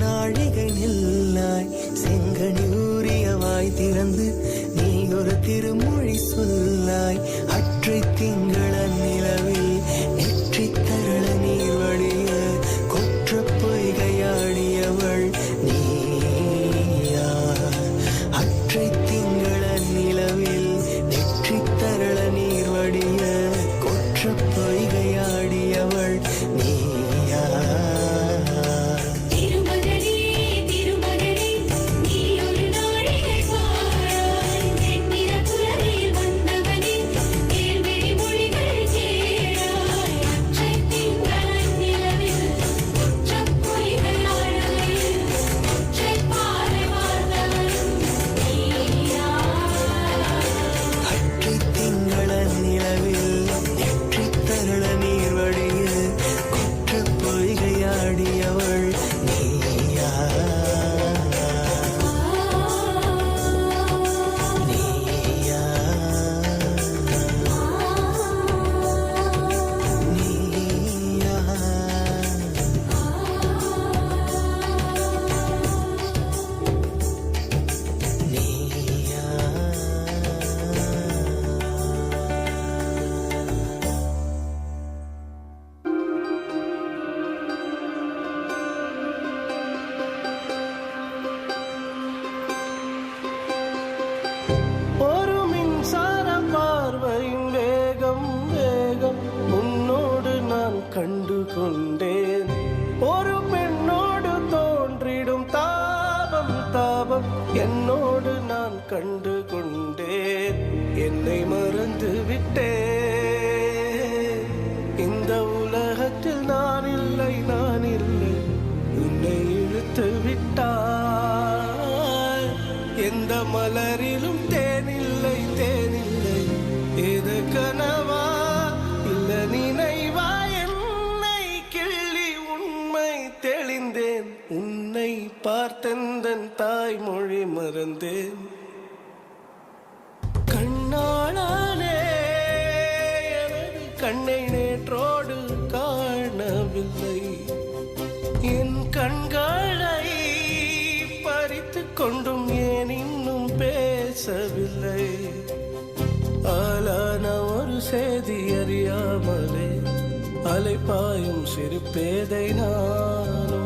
நாழிகை நில்லாய் செங்கனி ஊறியவாய் திறந்து நீ ஒரு திருமொழி சொல்லாய். அற்றை திங்கள நிலவில் நெற்றி தரள நீர் வழிய கொற்ற பொய்கையாடியவள் நீயா. அற்றை திங்கள நிலவில் நெற்றி தரள நீர் வடிய கொற்ற பொய்கையாடியவள் நீயா. கண்டு கொண்டேன் ஒரு பெண்ணோடு தோன்றிடும் தாபம் தாபம் என்னோடு நான் கண்டு கொண்டேன். என்னை மறந்து விட்டேன். இந்த உலகத்தில் நான் இல்லை நான் இல்லை உன்னை இழுத்து விட்டாய். எந்த மலரிலும் தேனில்லை தேனில்லை இது கனவா இல்ல நினைவா தெளிந்தேன். உன்னை பார்த்தந்தன் தாய்மொழி மறந்தேன். கண்ணாளே எனது கண்ணை நேற்றோடு காணவில்லை. என் கண்களை பறித்து கொண்டும் ஏன் இன்னும் பேசவில்லை. ஆளான ஒரு செய்தி அறியாமலே அலைப்பாயும் சிறு பேதை நானும்